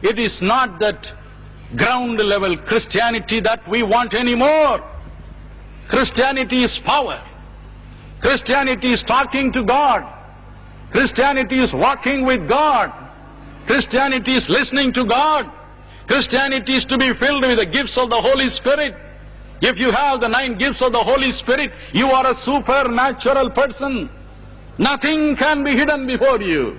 It is not that ground level Christianity that we want anymore. Christianity is power. Christianity is talking to God. Christianity is walking with God. Christianity is listening to God. Christianity is to be filled with the gifts of the Holy Spirit. If you have the 9 gifts of the Holy Spirit, you are a supernatural person. Nothing can be hidden before you.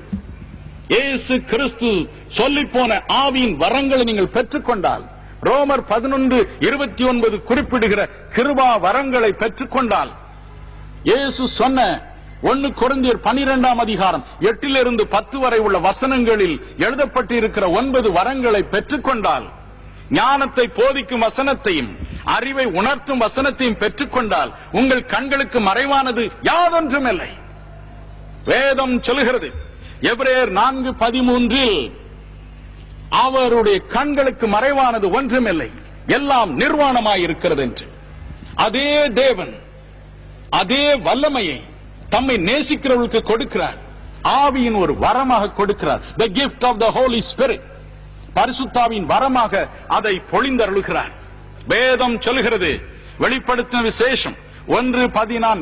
இயேசு கிறிஸ்து சொல்லிப்போன ஆவியின் வரங்களை நீங்கள் பெற்றுக்கொண்டால், ரோமர் 11:29 குறிப்பிடுகிற கிருபா வரங்களை பெற்றுக்கொண்டால், இயேசு சொன்ன 1 கொரிந்தியர் 12ஆம் அதிகாரம் 8 to 10 வரை உள்ள வசனங்களில் எழுதப்பட்டிருக்கிற 9 வரங்களை பெற்றுக்கொண்டால், ஞானத்தை போதிக்கும் வசனத்தையும் அறிவை உணர்த்தும் வசனத்தையும் பெற்றுக்கொண்டால், உங்கள் கண்களுக்கு மறைவானது யாதொன்றுமில்லை. வேதம் சொல்லுகிறது எபிரேயர் 4:13 அவருடைய கண்களுக்கு மறைவானது ஒன்றுமில்லை, எல்லாம் நிர்வாணமாயிருக்கிறது என்று. அதே தேவன் அதே வல்லமையை தம்மை நேசிக்கிறவர்களுக்கு கொடுக்கிறார். ஆவியின் ஒரு வரமாக கொடுக்கிறார். The gift of the Holy Spirit, பரிசுத்தாவின் வரமாக அதை பொழிந்தருளுகிறார். வேதம் சொல்லுகிறது, வெளிப்படுத்தின விசேஷம் 1:14,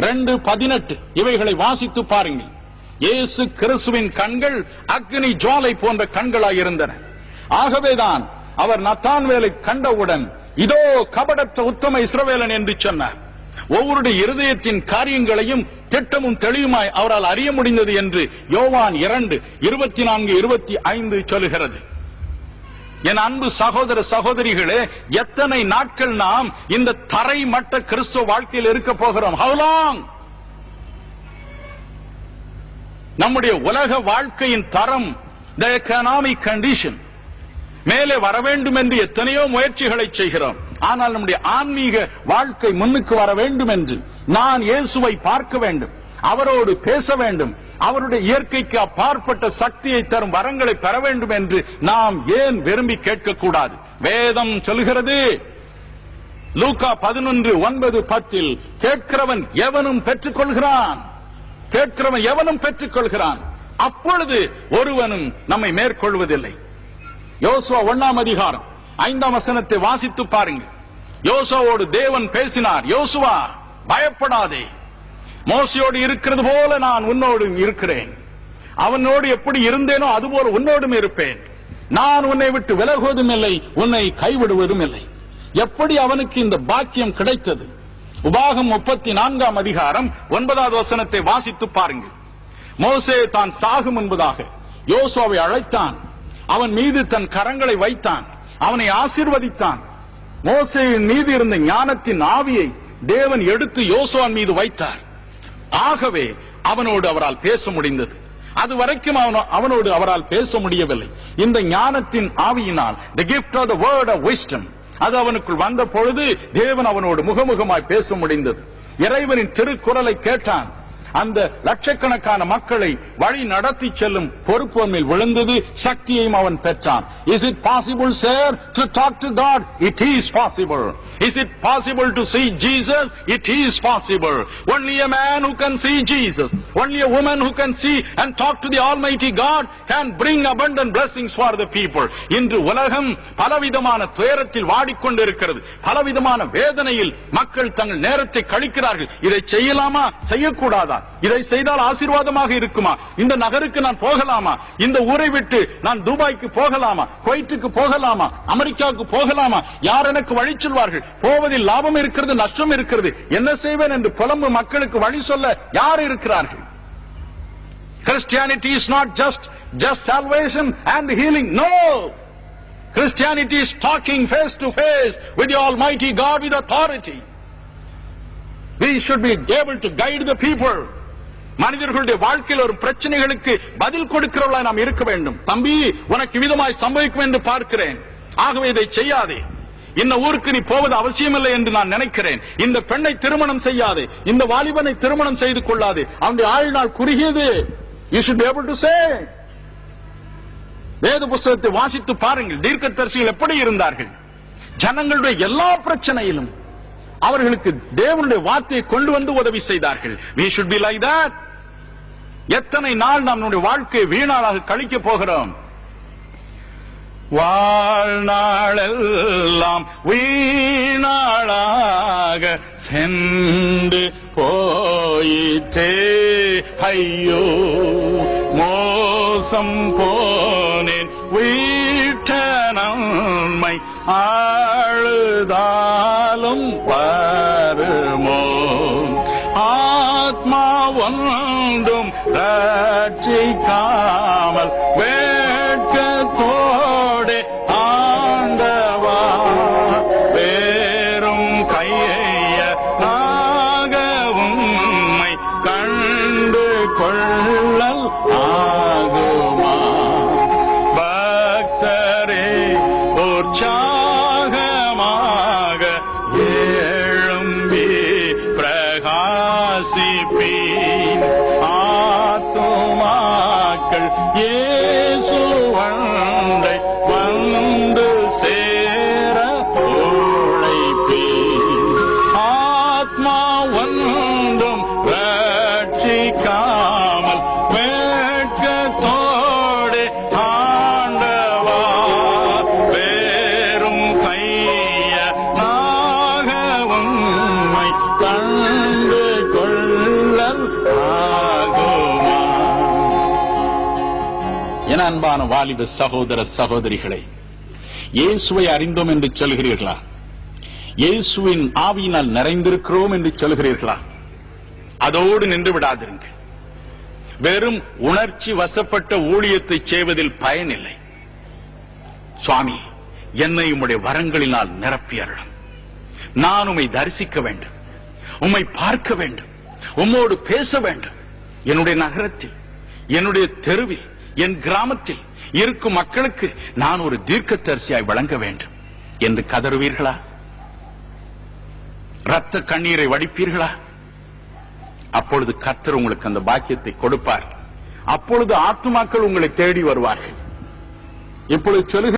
2:18 இவைகளை வாசித்து பாருங்கள். இயேசு கிறிஸ்துவின் கண்கள் அக்னி ஜுவாலை போன்ற கண்களாயிருந்தன. ஆகவேதான் அவர் நத்தான்வேலை கண்டவுடன் இதோ கபடற்ற உத்தம இஸ்ரவேலன் என்று சொன்னார். ஒவ்வொருடைய இருதயத்தின் காரியங்களையும் திட்டமும் தெளிவுமாய் அவரால் அறிய முடிந்தது என்று யோவான் 2:24-25 சொல்லுகிறது. என் அன்பு சகோதர சகோதரிகளே, எத்தனை நாட்கள் நாம் இந்த தரைமட்ட கிறிஸ்துவ வாழ்க்கையில் இருக்க போகிறோம்? How long? நம்முடைய உலக வாழ்க்கையின் தரம், the economic condition, மேலே வர வேண்டும் என்று எத்தனையோ முயற்சிகளை செய்கிறோம். ஆனால் நம்முடைய ஆன்மீக வாழ்க்கை முன்னுக்கு வர வேண்டும் என்று, நான் இயேசுவை பார்க்க வேண்டும், அவரோடு பேச வேண்டும், அவருடைய இயற்கைக்கு அப்பாற்பட்ட சக்தியை தரும் வரங்களை பெற வேண்டும் என்று நாம் ஏன் விரும்பி கேட்கக்கூடாது? வேதம் சொல்லுகிறது, லூக்கா 11:9-10 கேட்கிறவன் எவனும் பெற்றுக்கொள்கிறான், கேட்கிறவன் எவனும் பெற்றுக்கொள்கிறான், அப்பொழுது ஒருவனும் நம்மை மேற்கொள்வதில்லை. யோசுவா 1ஆம் அதிகாரம் 5ஆம் வசனத்தை வாசித்து பாருங்கள். யோசுவாவோடு தேவன் பேசினார், யோசுவா பயப்படாதே, மோசையோடு இருக்கிறது போல நான் உன்னோடு இருக்கிறேன், அவனோடு எப்படி இருந்தேனோ அதுபோல உன்னோடும் இருப்பேன், நான் உன்னை விட்டு விலகுவதும் இல்லை, உன்னை கைவிடுவதும் இல்லை. எப்படி அவனுக்கு இந்த பாக்கியம் கிடைத்தது? உபாகம் 34ஆம் அதிகாரம் 9வது வசனத்தை வாசித்து பாருங்கள். மோசே தான் சாகும் என்பதாக யோசுவாவை அழைத்தான், அவன் மீது தன் கரங்களை வைத்தான், அவனை ஆசீர்வதித்தான். மோசேயின் மீது இருந்த ஞானத்தின் ஆவியை தேவன் எடுத்து யோசுவான் மீது வைத்தார். ஆகவே அவனோடு அவரால் பேச முடிந்தது. அது வரைக்கும் அவனோடு அவரால் பேச முடியவில்லை. இந்த ஞானத்தின் ஆவியினால், the gift of the word of wisdom, அது அவனுக்குள் வந்த பொழுது தேவன் அவனோடு முகமுகமாய் பேச முடிந்தது. இறைவனின் திருக்குறளை கேட்டான். அந்த லட்சக்கணக்கான மக்களை வழி நடத்தி செல்லும் பொறுப்பு மேல் விழுந்தது. சக்தியையும் அவன் பெற்றான். Is it possible, sir, to talk to God? It is possible. Is it possible to see Jesus? It is possible. Only a man who can see Jesus, only a woman who can see and talk to the Almighty God can bring abundant blessings for the people. இன்று உலகம் பலவிதமான துயரத்தில் வாடிக்கொண்டிருக்கிறது. பலவிதமான வேதனையில் மக்கள் தங்கள் நேரத்தை கழிக்கிறார்கள். இதை செய்யலாமா, செய்யக்கூடாதா? இதை செய்தால் ஆசீர்வாதமாக இருக்குமா? இந்த நகருக்கு நான் போகலாமா? இந்த ஊரை விட்டு நான் துபாய்க்கு போகலாமா? குவைத்துக்கு போகலாமா? அமெரிக்காவுக்கு போகலாமா? யார் எனக்கு வழி சொல்வார்கள்? போவதில் லாபம் இருக்கிறது, நஷ்டம் இருக்கிறது, என்ன செய்வேன் என்று புலம்பும் மக்களுக்கு வழி சொல்ல யார் இருக்கிறார்கள்? Christianity is not just salvation and healing. No, Christianity is talking face to face with the Almighty God with authority. We should be able to guide the people. மனிதர்களுடைய வாழ்க்கையில் ஒரு பிரச்சனைகளுக்கு பதில் கொடுக்கிறவர்களாய் நாம் இருக்க வேண்டும். தம்பி, உனக்கு விதமாய் சம்பவிக்கும் என்று பார்க்கிறேன், ஆகவே இதை செய்யாதே. இந்த ஊருக்கு நீ போவது அவசியமில்லை என்று நான் நினைக்கிறேன். இந்த பெண்ணை திருமணம் செய்யாதே, இந்த வாலிபனை திருமணம் செய்து கொள்ளாதே, அவனுடைய ஆயுள் குறுகியது. You should be able to say. வேத புத்தகத்தை வாசித்து பாருங்கள். தீர்க்கதரிசிகள் எப்படி இருந்தார்கள்? ஜனங்களுடைய எல்லா பிரச்சனையிலும் அவர்களுக்கு தேவனுடைய வார்த்தையை கொண்டு வந்து உதவி செய்தார்கள். We should be like that. எத்தனை நாள் நம்முடைய வாழ்க்கையை வீணாக கழிக்க போகிறோம்? வாழ்நாளெல்லாம் வீணாளாக சென்று போயிற்றே. ஐயோ மோசம் போனேன் வீட்ட நன்மை ஆழுதாலும் வருமோ. ஆத்மா ஒன்றும் ரட்சிக்காமல் வேட்கத்தோடு ஆண்டவா வேறும் கையையாக உம்மை கண்டு கொள்ளல் ஆகுமா. பக்தரே உற்சாகமாக எழும்பி பிரகாசிப்பீர். ஆத்துமாக்கள் இயேசுவண்டை வந்து சேர உழைப்பீர். ஆத்மா ஒன்றும் ரட்சிக்காமல் வேட்கத்தோடு ஆண்டவா வேறும் கையனாக உம்மை கண்டு கொள்ளல் ஆகுமா. என அன்பான வாலிப சகோதர சகோதரிகளை, இயேசுவை அறிந்தோம் என்று சொல்கிறீர்களா? இயேசுவின் ஆவியினால் நிறைந்திருக்கிறோம் என்று சொல்கிறீர்களா? அதோடு நின்று விடாதிருங்கள். வெறும் உணர்ச்சி வசப்பட்ட ஊழியத்தை செய்வதில் பயனில்லை. சுவாமி, என்னை உம்முடைய வரங்களினால் நிரப்பியருளும். நான் உம்மை தரிசிக்க வேண்டும், உம்மை பார்க்க வேண்டும், உம்மோடு பேச வேண்டும். என்னுடைய நகரத்தில், என்னுடைய தெருவில், என் கிராமத்தில் இருக்கும் மக்களுக்கு நான் ஒரு தீர்க்கதரிசியாய் வழங்க வேண்டும் என்று கதறுவீர்களா? இரத்த கண்ணீரை வடிப்பீர்களா? அப்பொழுது கர்த்தர் உங்களுக்கு அந்த பாக்கியத்தை கொடுப்பார். அப்பொழுது ஆத்துமாக்கள் உங்களை தேடி வருவார்கள். இப்பொழுது சொல்லுங்க.